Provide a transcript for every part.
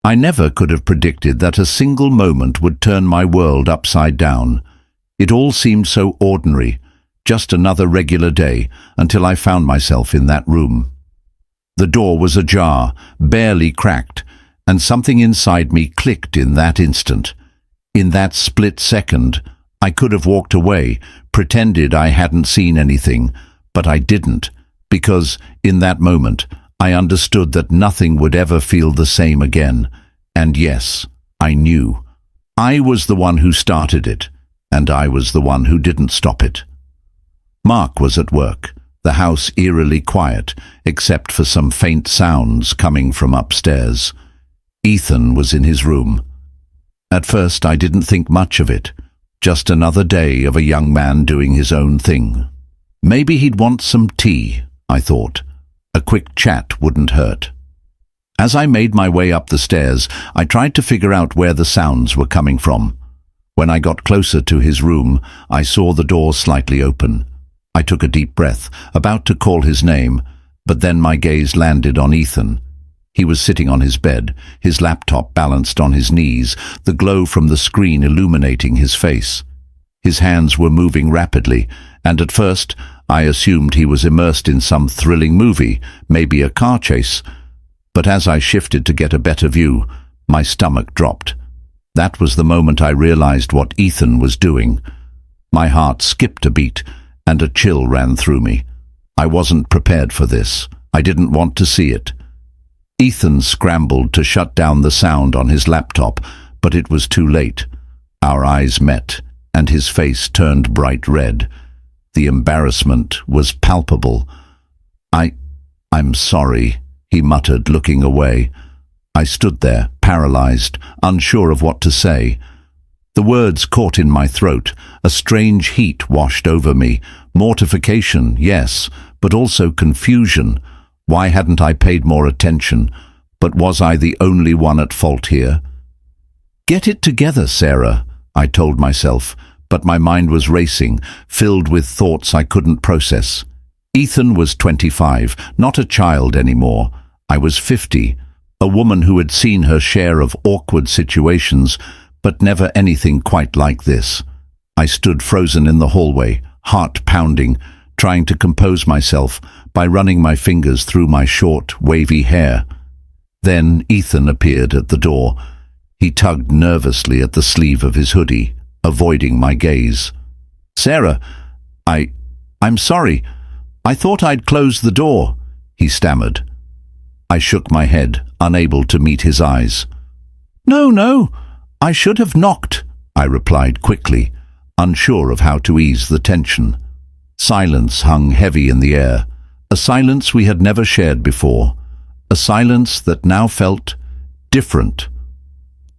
I never could have predicted that a single moment would turn my world upside down. It all seemed so ordinary, just another regular day, until I found myself in that room. The door was ajar, barely cracked, and something inside me clicked in that instant. In that split second, I could have walked away, pretended I hadn't seen anything, but I didn't, because, in that moment, I understood that nothing would ever feel the same again. And yes, I knew. I was the one who started it, and I was the one who didn't stop it. Mark was at work, the house eerily quiet, except for some faint sounds coming from upstairs. Ethan was in his room. At first I didn't think much of it, just another day of a young man doing his own thing. Maybe he'd want some tea, I thought. A quick chat wouldn't hurt. As I made my way up the stairs, I tried to figure out where the sounds were coming from. When I got closer to his room, I saw the door slightly open. I took a deep breath, about to call his name, but then my gaze landed on Ethan. He was sitting on his bed, his laptop balanced on his knees, the glow from the screen illuminating his face. His hands were moving rapidly, and at first I assumed he was immersed in some thrilling movie, maybe a car chase. But as I shifted to get a better view, my stomach dropped. That was the moment I realized what Ethan was doing. My heart skipped a beat, and a chill ran through me. I wasn't prepared for this. I didn't want to see it. Ethan scrambled to shut down the sound on his laptop, but it was too late. Our eyes met, and his face turned bright red. The embarrassment was palpable. I'm sorry, he muttered, looking away. I stood there, paralyzed, unsure of what to say. The words caught in my throat. A strange heat washed over me. Mortification, yes, but also confusion. Why hadn't I paid more attention? But was I the only one at fault here? Get it together, Sarah, I told myself, but my mind was racing, filled with thoughts I couldn't process. Ethan was 25, not a child anymore. I was 50, a woman who had seen her share of awkward situations, but never anything quite like this. I stood frozen in the hallway, heart pounding, trying to compose myself by running my fingers through my short, wavy hair. Then Ethan appeared at the door. He tugged nervously at the sleeve of his hoodie, avoiding my gaze. Sarah, I'm sorry. I thought I'd closed the door, he stammered. I shook my head, unable to meet his eyes. No, I should have knocked, I replied quickly, unsure of how to ease the tension. Silence hung heavy in the air, a silence we had never shared before, a silence that now felt different.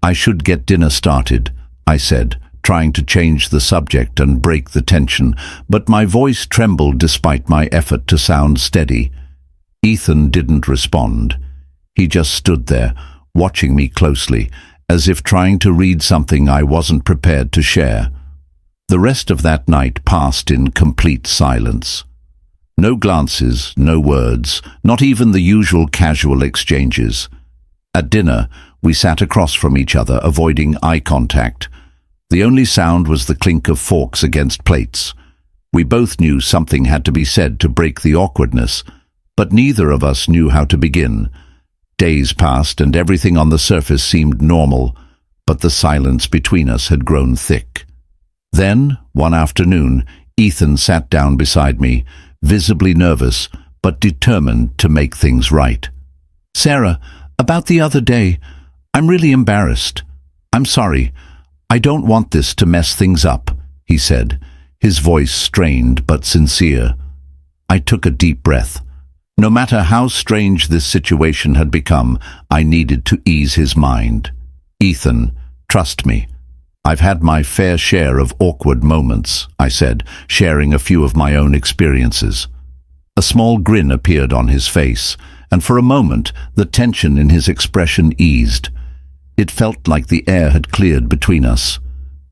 I should get dinner started, I said, trying to change the subject and break the tension, but my voice trembled despite my effort to sound steady. Ethan didn't respond. He just stood there, watching me closely, as if trying to read something I wasn't prepared to share. The rest of that night passed in complete silence. No glances, no words, not even the usual casual exchanges. At dinner, we sat across from each other, avoiding eye contact. The only sound was the clink of forks against plates. We both knew something had to be said to break the awkwardness, but neither of us knew how to begin. Days passed and everything on the surface seemed normal, but the silence between us had grown thick. Then, one afternoon, Ethan sat down beside me, visibly nervous, but determined to make things right. Sarah, about the other day, I'm really embarrassed. I'm sorry. I don't want this to mess things up, he said, his voice strained but sincere. I took a deep breath. No matter how strange this situation had become, I needed to ease his mind. Ethan, trust me. I've had my fair share of awkward moments, I said, sharing a few of my own experiences. A small grin appeared on his face, and for a moment the tension in his expression eased. It felt like the air had cleared between us,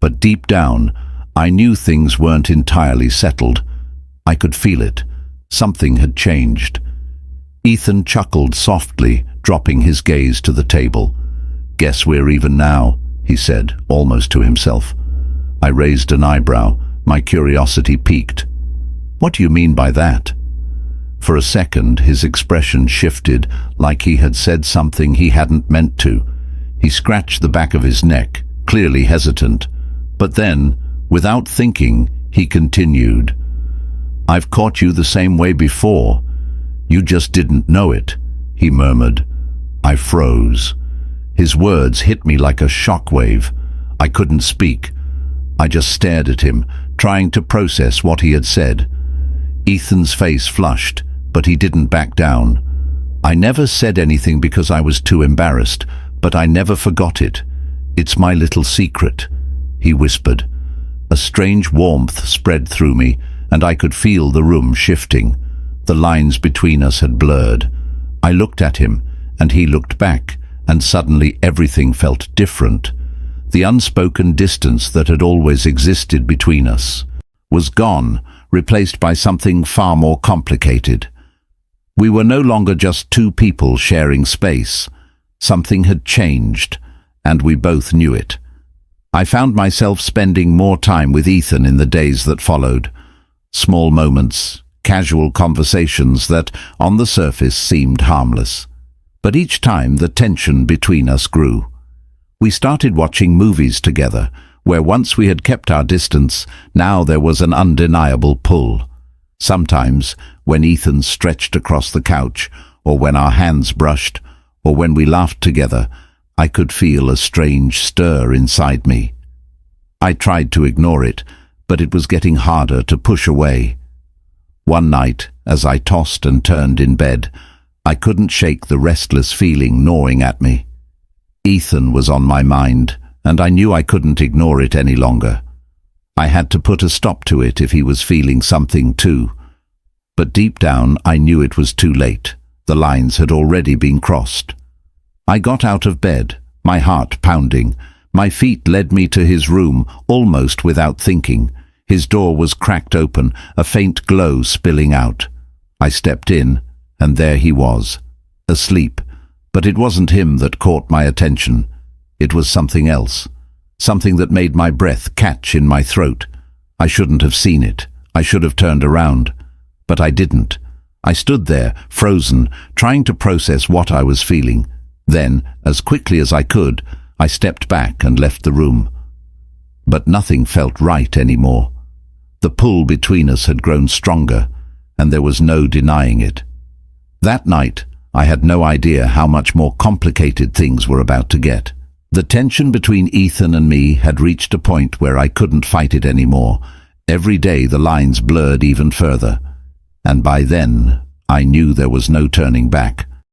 but deep down, I knew things weren't entirely settled. I could feel it. Something had changed. Ethan chuckled softly, dropping his gaze to the table. "Guess we're even now," he said, almost to himself. I raised an eyebrow, my curiosity piqued. "What do you mean by that?" For a second, his expression shifted, like he had said something he hadn't meant to. He scratched the back of his neck, clearly hesitant. But then, without thinking, he continued. "I've caught you the same way before. You just didn't know it," he murmured. I froze. His words hit me like a shockwave. I couldn't speak. I just stared at him, trying to process what he had said. Ethan's face flushed, but he didn't back down. "I never said anything because I was too embarrassed, but I never forgot it. It's my little secret," he whispered. A strange warmth spread through me, and I could feel the room shifting. The lines between us had blurred. I looked at him, and he looked back, and suddenly everything felt different. The unspoken distance that had always existed between us was gone, replaced by something far more complicated. We were no longer just two people sharing space. Something had changed, and we both knew it. I found myself spending more time with Ethan in the days that followed. Small moments, casual conversations that, on the surface, seemed harmless. But each time the tension between us grew. We started watching movies together, where once we had kept our distance, now there was an undeniable pull. Sometimes, when Ethan stretched across the couch, or when our hands brushed, or when we laughed together, I could feel a strange stir inside me. I tried to ignore it, but it was getting harder to push away. One night, as I tossed and turned in bed, I couldn't shake the restless feeling gnawing at me. Ethan was on my mind, and I knew I couldn't ignore it any longer. I had to put a stop to it if he was feeling something too. But deep down, I knew it was too late. The lines had already been crossed. I got out of bed, my heart pounding. My feet led me to his room, almost without thinking. His door was cracked open, a faint glow spilling out. I stepped in, and there he was, asleep. But it wasn't him that caught my attention. It was something else, something that made my breath catch in my throat. I shouldn't have seen it. I should have turned around. But I didn't. I stood there, frozen, trying to process what I was feeling. Then, as quickly as I could, I stepped back and left the room. But nothing felt right anymore. The pull between us had grown stronger, and there was no denying it. That night, I had no idea how much more complicated things were about to get. The tension between Ethan and me had reached a point where I couldn't fight it anymore. Every day the lines blurred even further, and by then I knew there was no turning back.